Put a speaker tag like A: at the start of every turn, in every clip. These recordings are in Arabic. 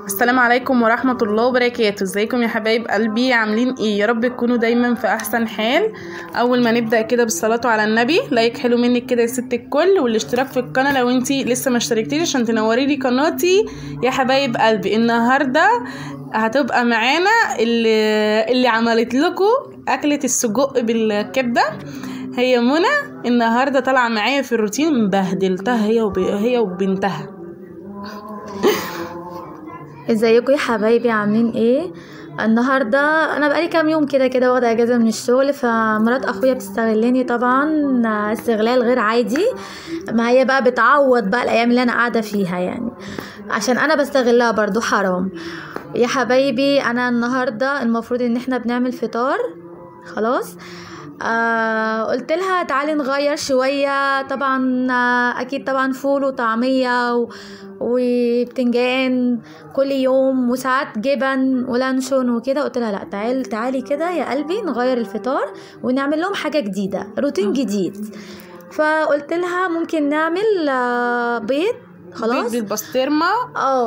A: السلام عليكم ورحمة الله وبركاته. ازيكم يا حبايب قلبي؟ عاملين ايه؟ يا رب تكونوا دايما في احسن حال. اول ما نبدأ كده بالصلاة على النبي، لايك حلو منك كده يا ست الكل، والاشتراك في القناة لو انتي لسه ما اشتركتيش عشان تنوري لي قناتي يا حبايب قلبي. النهاردة هتبقى معانا اللي عملت لكم اكلة السجق بالكبدة، هي منى. النهاردة طالعة معايا في الروتين، بهدلتها هي وبنتها.
B: ازيكم يا حبايبي؟ عاملين ايه؟ النهارده انا بقالي كام يوم كده واخده اجازه من الشغل، فمرات اخويا بتستغلني طبعا استغلال غير عادي. ما هي بقى بتعوض بقى الايام اللي انا قاعده فيها، يعني عشان انا بستغلها برضو، حرام يا حبايبي. انا النهارده المفروض ان احنا بنعمل فطار خلاص. قلت لها تعالي نغير شوية. طبعا اكيد طبعا فول وطعمية وبتنجان كل يوم، وساعات جبن ولانشون وكده. قلت لها لا، تعالي كده يا قلبي نغير الفطار ونعمل لهم حاجة جديدة، روتين جديد. فقلت لها ممكن نعمل بيض خلاص،
A: بيض بالبسطرمه،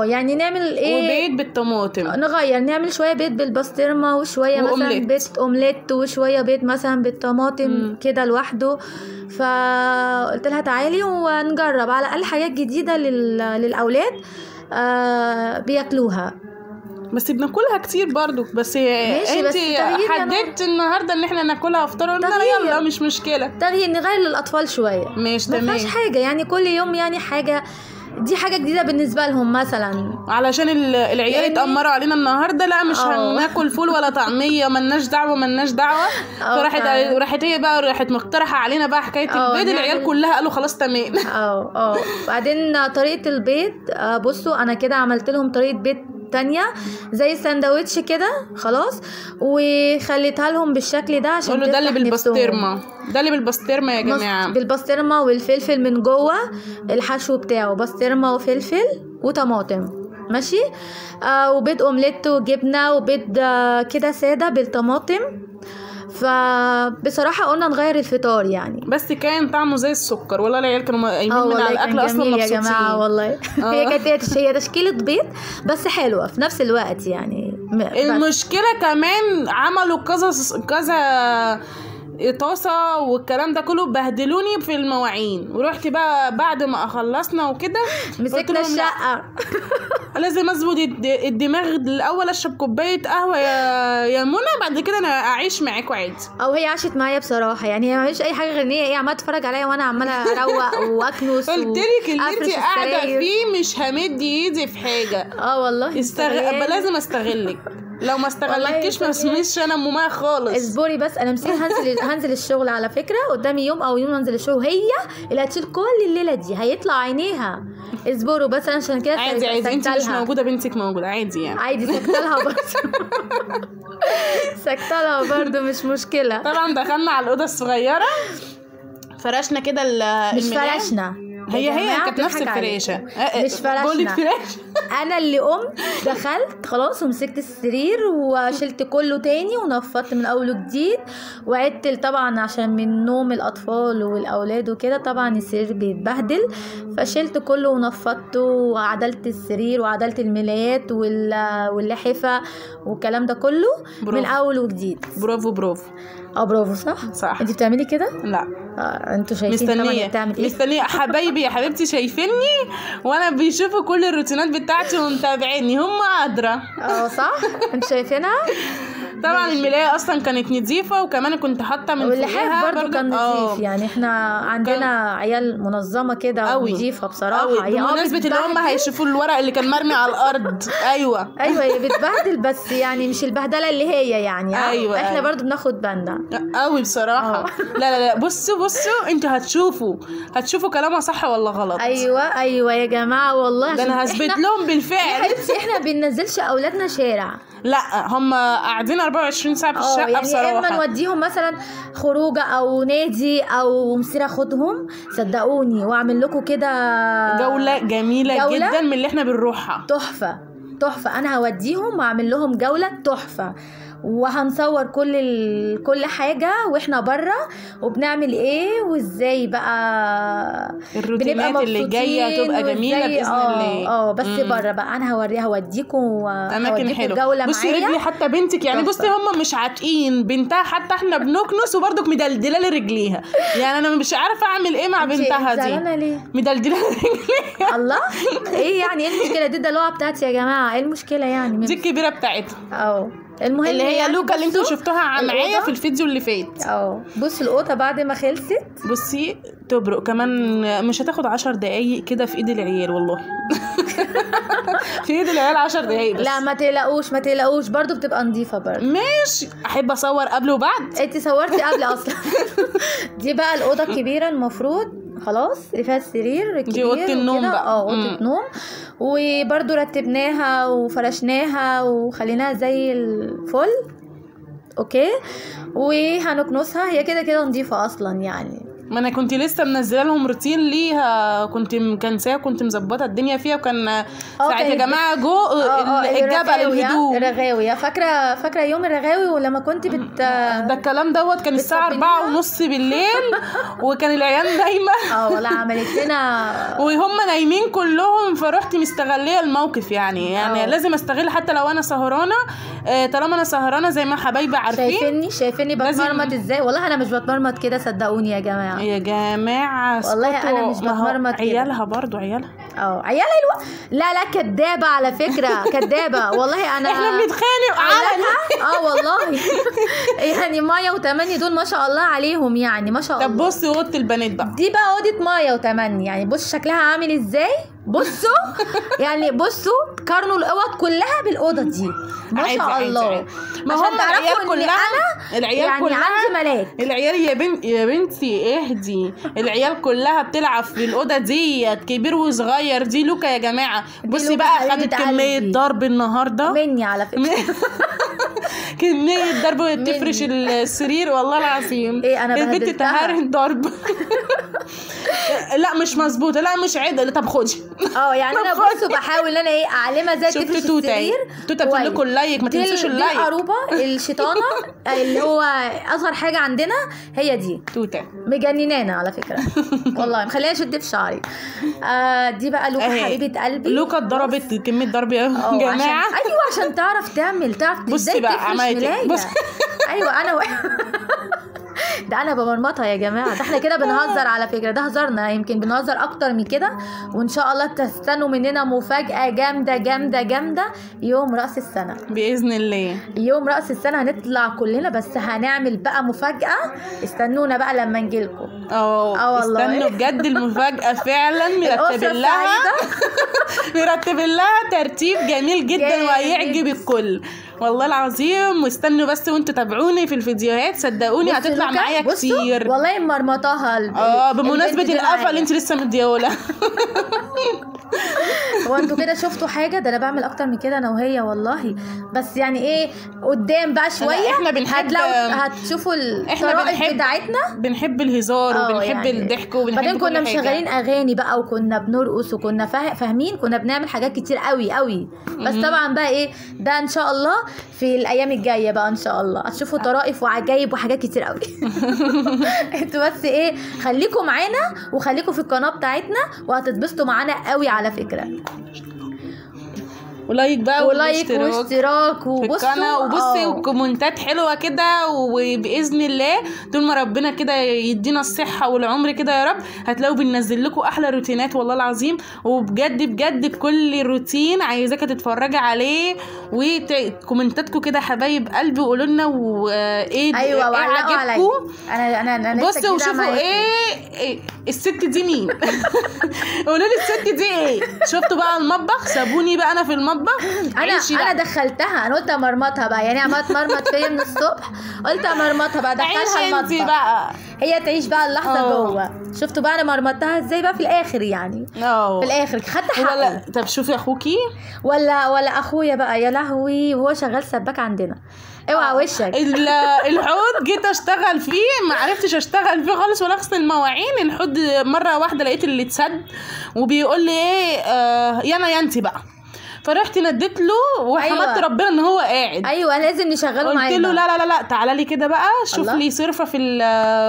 B: يعني نعمل ايه،
A: وبيض بالطماطم.
B: نغير نعمل شويه بيض بالبسطرمه وشويه مثلا بيض اومليت وشويه بيض مثلا بالطماطم كده لوحده. فقلت لها تعالي ونجرب على الاقل حاجات جديده للاولاد بياكلوها.
A: بس بناكلها كتير برضو، بس انت حددت النهارده ان احنا ناكلها فطار، قلنا يلا مش مشكله،
B: تغيير نغير للاطفال شويه،
A: مش تمام،
B: ما فيهاش حاجه يعني. كل يوم يعني حاجه، دي حاجه جديده بالنسبه لهم مثلا،
A: علشان العيال اتأمروا علينا النهارده. لا مش هناكل فول ولا طعميه، ملناش دعوه. فراحت هي بقى راحت مقترحه علينا بقى حكايه البيض. العيال كلها قالوا خلاص تمام.
B: بعدين طريقه البيض، بصوا انا كده عملت لهم طريقه بيض تانية زي الساندوتش كده خلاص، وخليتها لهم بالشكل ده عشان
A: ده اللي بالبسطرمه، ده اللي بالبسطرمه يا جماعه،
B: بالبسطرمه والفلفل من جوه، الحشو بتاعه بسطرمه وفلفل وطماطم ماشي. وبيض اومليت وجبنه وبيض كده ساده بالطماطم. فبصراحه قلنا نغير الفطار يعني،
A: بس كان طعمه زي السكر. والله العيال كانوا قايمين من على الاكل اصلا مبسوطين
B: يا جماعه والله. هي تشكيله بيض بس حلوه في نفس الوقت يعني.
A: المشكله كمان عملوا كذا طاسه والكلام ده كله، بهدلوني في المواعين. ورحت بقى بعد ما خلصنا وكده
B: مسكنا الشقه.
A: لازم اظبط الدماغ الاول، اشرب كوبايه قهوه يا منى، بعد كده انا اعيش معاكوا عادي.
B: هي عاشت معايا بصراحه يعني، هي ما عملتش اي حاجه غير ان هي عماله تتفرج عليا وانا عماله اروق واكنس.
A: قلت لك اللي انت قاعده فيه مش همد ايدي في حاجه.
B: والله
A: لازم استغلك. لو ما استغلتكيش ما اسميش انا ماما خالص.
B: اصبري بس، انا مسير هنزل الشغل على فكره، قدامي يوم او يوم انزل الشغل، هي اللي هتشيل كل الليله دي، هيطلع عينيها. اصبروا بس عشان كده
A: عادي انت مش موجوده، بنتك موجوده عادي يعني.
B: عادي سكتلها برضه. سكتلها برضه مش مشكله.
A: طبعا دخلنا على الاوضه الصغيره، فرشنا كده
B: مش فرشنا،
A: هي كانت نفس الفراشه،
B: مش فرشنا. انا اللي قمت دخلت خلاص ومسكت السرير وشلت كله تاني ونفضت من اول وجديد، وعدت طبعا عشان من نوم الاطفال والاولاد وكده طبعا السرير بيتبهدل، فشلت كله ونفضته وعدلت السرير وعدلت الملايات واللحفه والكلام ده كله من اول وجديد.
A: برافو
B: برافو صح. انت بتعملي كده؟
A: لا
B: انتوا شايفين طبعا بتعمل ايه.
A: مستنيه حبايبي يا حبيبتي، شايفيني وانا بيشوفوا كل الروتينات بتاعتي ومتابعيني، هم ادرى.
B: صح انتوا شايفينها.
A: طبعا الملايه اصلا كانت نظيفه، وكمان كنت حاطه من
B: واللحاف برضو كان نظيف يعني. احنا عندنا عيال منظمه كده ونظيفه بصراحه.
A: بمناسبه اللي هم هيشوفوا الورق اللي كان مرمي على الارض. ايوه
B: هي بتبهدل بس يعني مش البهدله اللي هي يعني. احنا برضو بناخد بالنا
A: قوي بصراحه. لا بصوا انتوا هتشوفوا كلامها صح ولا غلط.
B: ايوه يا جماعه والله،
A: ده انا هثبت لهم بالفعل
B: يا حبيبتي. احنا بننزلش اولادنا شارع،
A: لا هم قاعدين 24 ساعه في الشقه
B: يعني
A: بصراحه.
B: اما نوديهم مثلا خروجه او نادي او مسيره، اخدهم صدقوني واعمل لكم كده
A: جوله جميله جدا من اللي احنا بنروحها.
B: تحفه. انا هوديهم واعمل لهم جوله تحفه، وهنصور كل حاجه واحنا بره وبنعمل ايه وازاي بقى
A: الروتينات اللي جايه هتبقى جميله باذن الله.
B: بس بره بقى انا هوديكم
A: اماكن حلوه. بصي رجلي حتى بنتك يعني بصي هم مش عاتقين بنتها، حتى احنا بنكنس وبرضك مدلدله لرجليها، يعني انا مش عارفه اعمل ايه مع بنتها دي.
B: ليه
A: مدلدله رجليها؟
B: الله، ايه يعني؟ ايه المشكله؟ دي الدلوعه بتاعتي يا جماعه، ايه المشكله يعني؟
A: دي الكبيره بتاعتها.
B: المهم
A: اللي هي لوكا اللي انتوا شفتوها معايا في الفيديو اللي فات.
B: بص القطه بعد ما خلصت
A: بصي تبرق كمان، مش هتاخد 10 دقايق كده في ايد العيال والله. في ايد العيال 10 دقايق بس.
B: لا ما تقلقوش برضو بتبقى نظيفه برضو.
A: ماشي، احب اصور قبل وبعد.
B: انت صورتي قبل اصلا. دي بقى الاوضه الكبيره المفروض خلاص اللي فيها السرير الكبير،
A: دي اوضه النوم بقى.
B: اوضه نوم، وبرضو رتبناها وفرشناها وخليناها زي الفل. اوكي، وهنكنسها، هي كده كده نظيفه اصلا يعني.
A: ما انا كنت لسه منزله لهم روتين ليها، كنت مكنساها، كنت مظبطه الدنيا فيها، وكان ساعه يا جماعه جو الجبل الهدوء
B: الرغاوي. فاكره يوم الرغاوي ولما كنت
A: ده الكلام دوت كان الساعه 4:30 بالليل وكان العيال نايمه.
B: والله عملت لنا
A: وهم نايمين كلهم، فروحت مستغليه الموقف يعني لازم استغل حتى لو انا سهرانه. طالما انا سهرانه زي ما حبايبي عارفين.
B: شايفيني بتمرمط ازاي؟ والله انا مش بتمرمط كده صدقوني يا جماعه.
A: والله
B: انا مش بتمرمط كده.
A: عيالها برضو عيالها
B: لا كدابه على فكره، كدابه والله. انا
A: احنا بنتخانق
B: عليها. والله يعني مايا وتمني دول ما شاء الله عليهم يعني ما شاء الله.
A: طب بصي اوضه البنات بقى،
B: دي بقى اوضه مايا وتمني، يعني بص شكلها عامل ازاي. بصوا قارنوا الاوض كلها بالاوضه دي ما شاء الله.
A: ما هم العيال كلها
B: يعني كلها عندي ملاك.
A: العيال يا بنتي اهدي، العيال كلها بتلعب في الاوضه دي، كبير وصغير. دي لوكا يا جماعه. بصي بقى خدت كميه ضرب النهارده
B: مني على فكره.
A: كميه ضرب وهي بتفرش السرير والله العظيم.
B: انا
A: البنت تهرهن ضرب. لا مش مظبوطه، لا مش عدل. طب خدي.
B: يعني انا بصوا بحاول ان انا اعلمها ازاي تفرش السرير.
A: توته بتقول لكم اللايك، ما تنسوش اللايك.
B: دي القروبه الشيطانه اللي هو اصغر حاجه عندنا، هي دي
A: توته
B: مجننانا على فكره. والله مخليها اشد في شعري. دي بقى لوكا حبيبه قلبي.
A: لوكا اتضربت كميه ضرب يا جماعه.
B: عشان تعرف
A: بصي بقى عملت.
B: ايوه انا ده انا بمرمطها يا جماعه. ده احنا كده بنهزر على فكره، ده هزارنا، يمكن بنهزر اكتر من كده. وان شاء الله تستنوا مننا مفاجاه جامده جامده جامده يوم راس السنه
A: باذن الله.
B: يوم راس السنه هنطلع كلنا، بس هنعمل بقى مفاجاه. استنونا بقى لما نجيلكم.
A: والله استنوا بجد المفاجاه فعلا. مرتب لها ترتيب جميل جدا وهيعجب الكل والله العظيم. واستنوا بس وانتوا تابعوني في الفيديوهات، صدقوني هتطلع معايا كتير
B: والله مرمطاها.
A: بمناسبه القفه اللي انت لسه مديهولها.
B: هو انتوا كده شفتوا حاجه؟ ده انا بعمل اكتر من كده انا وهي والله. بس يعني ايه قدام بقى شويه
A: احنا بنحب
B: هتشوفوا الطرائف بتاعتنا.
A: بنحب الهزار وبنحب الضحك وبنحب
B: بعدين كنا مشغلين اغاني بقى وكنا بنرقص وكنا فاهمين، كنا بنعمل حاجات كتير قوي قوي. بس طبعا بقى ايه ده ان شاء الله في الايام الجايه بقى ان شاء الله هتشوفوا طرائف وعجايب وحاجات كتير قوي. انتوا بس ايه خليكم معانا وخليكم في القناه بتاعتنا وهتتبسطوا معانا قوي على فكره.
A: ولايك بقى
B: واشتراك
A: وبصي وكومنتات حلوه كده. وباذن الله طول ما ربنا كده يدينا الصحه والعمر كده يا رب هتلاقوا بننزل لكم احلى روتينات والله العظيم. وبجد بجد بكل روتين عايزاكم تتفرجي عليه. وكومنتاتكم كده حبايب قلبي وقولوا لنا وايه
B: ايوه وعلقوا عليا. انا
A: بصوا وشوفوا ايه الست دي مين. قولوا لي الست دي ايه. شفتوا بقى المطبخ، سابوني بقى انا في المطبخ.
B: انا دخلتها، انا قلت امرمطها بقى، يعني عملت مرمط فيا من الصبح، قلت امرمطها بقى ادخلها المطبخ
A: بقى
B: هي تعيش بقى اللحظه جوه. شفتوا بقى انا مرمطتها ازاي بقى في الاخر يعني. في الاخر خدت حقي.
A: طب شوفي اخوكي
B: ولا اخويا بقى يا لهوي وهو شغال سباك عندنا. اوعى وشك.
A: الحوض جيت اشتغل فيه ما عرفتش اشتغل فيه خالص ولا اغسل المواعين. الحوض مره واحده لقيت اللي اتسد وبيقول لي ايه يا انت بقى. فرحت نديت له وحمدت ربنا ان هو قاعد.
B: ايوه لازم نشغله معانا.
A: قلت له لا لا لا تعالى لي كده بقى شوف لي صرفه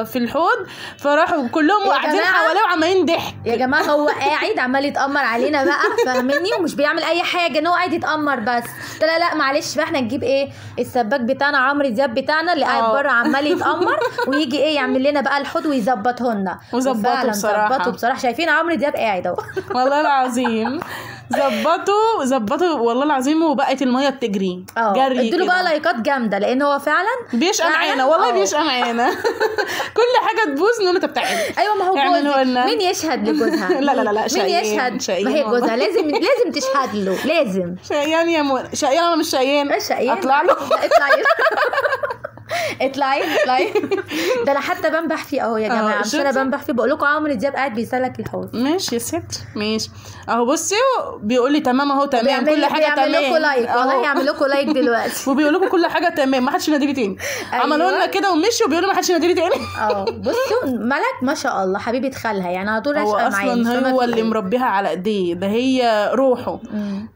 A: في الحوض. فراحوا كلهم قاعدين حواليه وعمالين ضحك.
B: يا جماعه هو قاعد عمال يتامر علينا بقى فاهمني، ومش بيعمل اي حاجه ان هو قاعد يتامر بس. لا لا معلش بقى احنا نجيب ايه السباك بتاعنا عمرو دياب بتاعنا اللي قاعد بره عمال يتامر ويجي ايه يعمل لنا بقى الحوض ويظبطهن.
A: وظبطوا
B: بصراحه شايفين عمرو دياب قاعد اهو
A: والله العظيم ظبطوا والله العظيم. وبقت الميه بتجري جري.
B: ادوا له بقى لايكات جامده لان هو فعلا
A: بيشقى معانا والله بيشقى معانا. كل حاجه تبوظ نقول له طب تعالي.
B: ايوه ما هو جوزها مين يشهد لجوزها؟
A: لا لا لا
B: مين يشهد؟ ما هي جوزها لازم تشهد له لازم.
A: شقيان يا شقيان ولا مش شقيان؟ اطلع له
B: اطلعي ده انا حتى بنبح فيه اهو يا جماعه. مش انا بنبح فيه بقول لكم عمرو دياب قاعد بيسلك الحوض.
A: ماشي يا ست ماشي اهو. بصي بيقول لي تمام اهو تمام كل حاجه تمام.
B: بيعمل لكم لايك والله هيعمل لكم لايك دلوقتي.
A: وبيقول لكم كل حاجه تمام ما حدش ينادي لي تاني. عملوا لنا كده ومشوا وبيقولوا ما حدش ينادي لي تاني.
B: بصوا ملك ما شاء الله حبيبه خالها يعني على طول راشقه معايا.
A: هو اصلا هو اللي مربيها على ايديه ده هي روحه.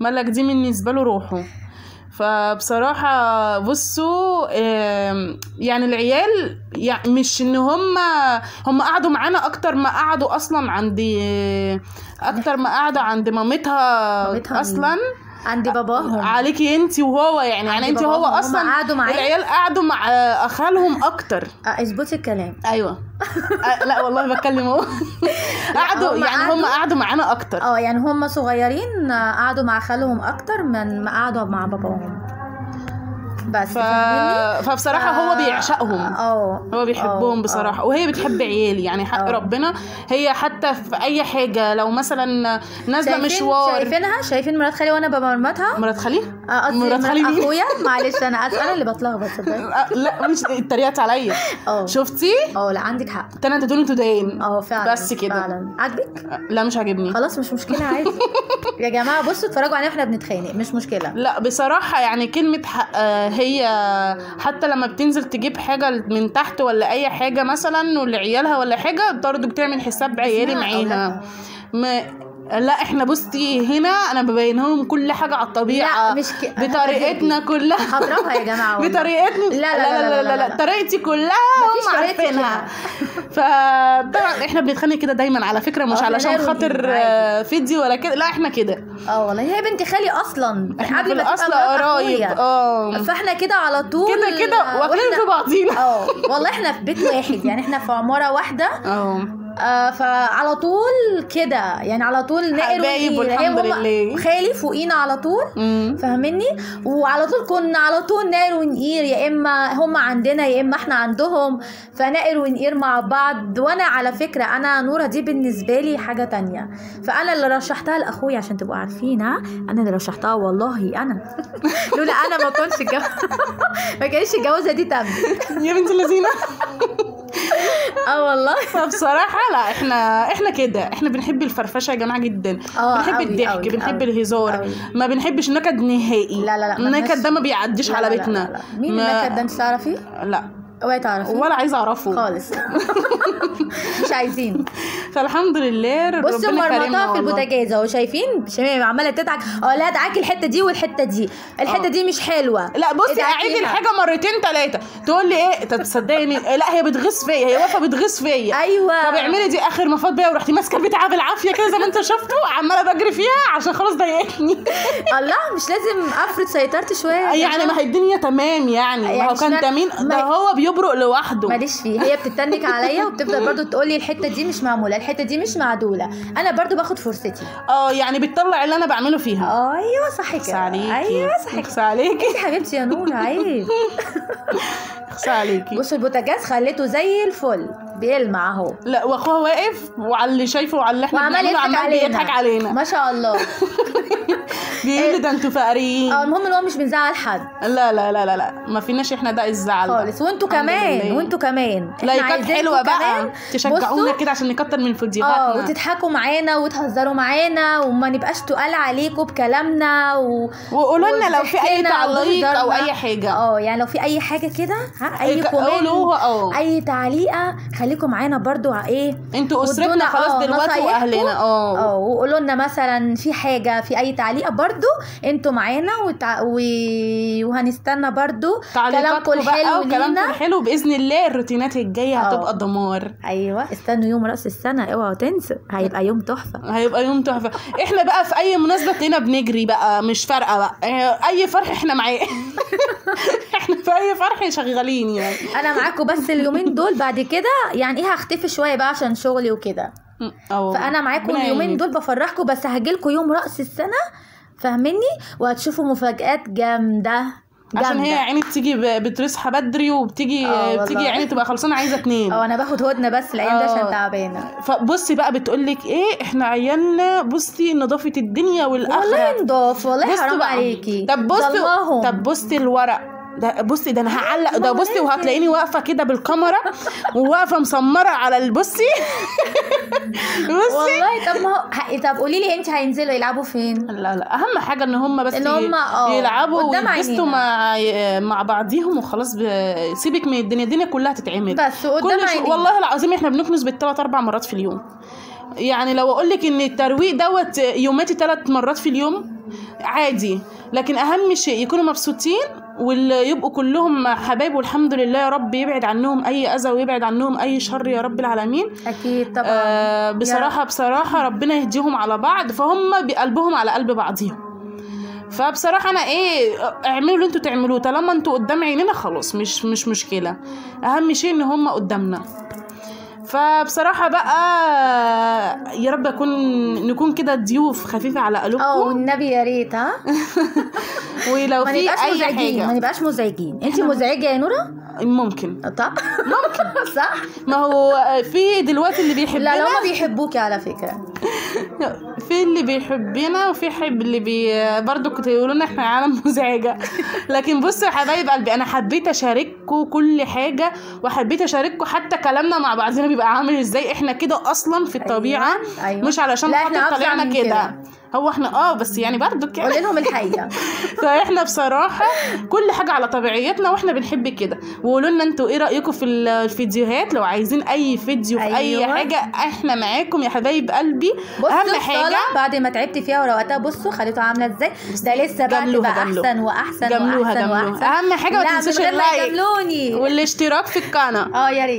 A: ملك دي بالنسبه له روحه. فبصراحة بصوا يعني العيال يعني مش ان هم قعدوا معانا اكتر ما قعدوا اصلا اكتر ما قعدوا عند مامتها اصلا
B: عند باباهم
A: عليكي انتي وهو يعني انتي وهو اصلا العيال قعدوا مع اخالهم اكتر.
B: اظبطي الكلام.
A: ايوه لا والله بتكلم اهو. قعدوا يعني هم قعدوا معانا اكتر.
B: يعني هم صغيرين قعدوا مع خالهم اكتر من ما قعدوا مع باباهم بس.
A: فبصراحه هو بيعشقهم. هو بيحبهم بصراحه. وهي بتحب عيالي يعني حق ربنا. هي حتى في اي حاجه لو مثلا نازله مشوار
B: شايفين مرات خالي وانا بمرمطها.
A: مرات خالي
B: مرات خالي اخويا معلش انا اسفه انا اللي بتلخبط
A: لا مش اتريقت عليا. شفتي
B: لا عندك حق.
A: انت تقولي انتوا داين
B: فعلا
A: بس كده.
B: فعلا عاجبك؟
A: لا مش عاجبني.
B: خلاص مش مشكله عادي. يا جماعه بصوا اتفرجوا علينا واحنا بنتخانق مش مشكله.
A: لا بصراحه يعني كلمه هي حتى لما بتنزل تجيب حاجه من تحت ولا اي حاجه مثلا ولعيالها ولا حاجه برضه بتعمل حساب عيالي معاها. لا احنا بصي هنا انا ببينهم كل حاجه على الطبيعه.
B: لا مش
A: بطريقتنا كلها.
B: هضربها يا جماعه
A: بطريقتنا.
B: لا
A: طريقتي كلها هم عارفينها. فطبعا احنا بنتخانق كده دايما على فكره مش علشان خاطر فيديو ولا كده. لا احنا كده.
B: والله هي بنت خالي اصلا
A: احنا قبل ما تبقى قرايب.
B: فاحنا كده على طول
A: كده واكلين في بعضينا.
B: والله احنا في بيت واحد يعني احنا في عماره واحده. فعلى طول كده يعني على طول نقر
A: والحمد لله.
B: خالي فوقينا على طول فاهمني. وعلى طول كنا على طول نقر ونقير يا اما هم عندنا يا اما احنا عندهم فنقر ونقير مع بعض. وانا على فكره انا نوره دي بالنسبه لي حاجه تانية. فانا اللي رشحتها لاخويا عشان تبقوا عارفين. انا اللي رشحتها والله انا. لولا انا ما كنتش ما كانش الجوازه دي تم
A: يا بنت اللذينه.
B: والله.
A: فبصراحه لا احنا كده احنا بنحب الفرفشه يا جماعه جدا. بنحب الضحك بنحب الهزار. ما بنحبش النكد نهائي.
B: لا
A: النكد ده ما بيعديش على بيتنا.
B: لا. مين النكد ده انت تعرفي؟
A: لا
B: اوعي تعرفي
A: ولا عايزه اعرفه
B: خالص. مش عايزين.
A: فالحمد لله
B: بصوا مرمطها في البوتاجاز اهو شايفين عماله تدعك. لا ادعكي الحته دي والحته دي الحته دي مش حلوه.
A: لا بصي اعيد الحاجه مرتين ثلاثه تقول لي ايه تصدقني. لا هي بتغيظ فيا هي واقفه بتغيظ فيا.
B: ايوه
A: طب اعملي دي اخر ما فاض بيا ورحتي ماسكه البتاعه بالعافيه كده زي ما انت شفتوا عماله بجري فيها عشان خلاص ضايقتني.
B: الله مش لازم افرض سيطرتي شويه
A: يعني ما هي الدنيا تمام يعني هو كان تمين ده هو بيبرق لوحده
B: ماليش فيه. هي بتتنك عليا وبتفضل برضو تقول لي الحته دي مش معموله الحته دي مش معدوله. انا برضو باخد فرصتي.
A: يعني بتطلع اللي انا بعمله فيها.
B: ايوه صح كده.
A: ايوه صح عليكي.
B: انت حبيبتي يا نور عيب.
A: اخصى عليكي.
B: بصوا البوتاجاز خليته زي الفل بيلمع اهو.
A: لا واخوها واقف وعلى اللي شايفه وعلى اللي احنا بنعمله عمال بيضحك علينا
B: ما شاء الله.
A: بيقول لي ده انتوا فقريين.
B: المهم ان هو مش بنزعل حد.
A: لا لا لا لا لا ما فيناش احنا ده الزعل
B: خالص. وانتوا كمان
A: لايكات حلوه بقى تشجعونا كده عشان نكتر من فيديوهاتنا
B: وتضحكوا معانا وتهزروا معانا وما نبقاش تقال عليكم بكلامنا
A: وقولوا لنا لو في اي تعليق او اي حاجه.
B: يعني لو في اي حاجه كده تعليقات، اي كومنت، اي تعليقه، خليكم معانا برضو ايه،
A: انتوا اسرتنا خلاص دلوقتي واهلنا.
B: وقولوا لنا مثلا في حاجه، في اي تعليقه برضو انتوا معانا وهنستنى برضو كلامكم الحلو
A: كلامكم حلو باذن الله. الروتينات الجايه هتبقى دمار.
B: ايوه استنوا يوم راس السنه، اوعوا تنسوا، هيبقى يوم تحفه،
A: هيبقى يوم تحفه. احنا بقى في اي مناسبه تلاقينا بنجري بقى، مش فارقه بقى، اي فرح احنا معاه. احنا في اي فرح شغالين يعني.
B: انا معاكم، بس اليومين دول بعد كده يعني ايه هختفي شويه بقى عشان شغلي وكده، فانا معاكم اليومين دول بفرحكم، بس هجيلكم يوم راس السنه فاهميني، وهتشوفوا مفاجآت جامده
A: عشان هي يعني بتيجي بتصحى بدري وبتيجي يعني تبقى خلصانه عايزه تنام.
B: انا باخد هدنه بس الايام دي عشان تعبانه.
A: فبصي بقى بتقولك ايه، احنا عيالنا بصي نظافه الدنيا والاخره،
B: والله نضاف، والله حرام عليكي.
A: طب بصي الورق ده، بصي ده انا هعلق ده، بصي وهتلاقيني واقفه كده بالكاميرا وواقفه مسمره على البصي.
B: والله. طب قولي لي انت هينزلوا يلعبوا فين؟
A: لا اهم حاجه ان هم بس يلعبوا ويتبسطوا مع بعضيهم وخلاص. سيبك من الدنيا كلها تتعمل
B: بس قدام عينينا.
A: والله العظيم احنا بنكنس بالثلاث 4 مرات في اليوم. يعني لو اقول لك ان الترويق دوت يوماتي 3 مرات في اليوم عادي، لكن اهم شيء يكونوا مبسوطين ويبقوا كلهم حبايب، والحمد لله يا رب يبعد عنهم اي اذى ويبعد عنهم اي شر يا رب العالمين.
B: اكيد طبعا.
A: بصراحه ربنا يهديهم على بعض، فهم بقلبهم على قلب بعضهم. فبصراحه انا اعملوا اللي انتوا تعملوه طالما انتوا قدام عيننا خلاص، مش مشكله. اهم شيء ان هم قدامنا. فبصراحه بقى يا رب نكون كده ضيوف خفيفه على قلوبكم.
B: والنبي يا ريت.
A: ولو في اي حاجه
B: ما نبقاش مزعجين. انت مزعجه يا نوره؟
A: ممكن.
B: ممكن. صح.
A: ما هو في دلوقتي اللي بيحبنا،
B: لا ما بيحبوكي على فكره.
A: في اللي بيحبنا وفي اللي برضو كنت يقولوا لنا احنا عالم مزعجه. لكن بصوا يا حبايب قلبي، انا حبيت اشارككم كل حاجه، وحبيت اشارككم حتى كلامنا مع بعضنا بيبقى عامل ازاي. احنا كده اصلا في الطبيعه. أيوة. مش علشان خاطر طلعنا كده، هو احنا بس يعني برضو كده
B: قول لهم الحقيقه.
A: فاحنا بصراحه كل حاجه على طبيعيتنا واحنا بنحب كده. وقولوا لنا انتوا ايه رايكم في الفيديوهات، لو عايزين اي فيديو في اي حاجه احنا معاكم يا حبايب قلبي.
B: اهم حاجه بعد ما تعبت فيها وروقتها، بصوا خليتها عامله ازاي، ده لسه بقى تبقى احسن واحسن
A: واحسن. اهم حاجه ما تنسوش اللايك
B: والاشتراك
A: في القناه.
B: يا ريت.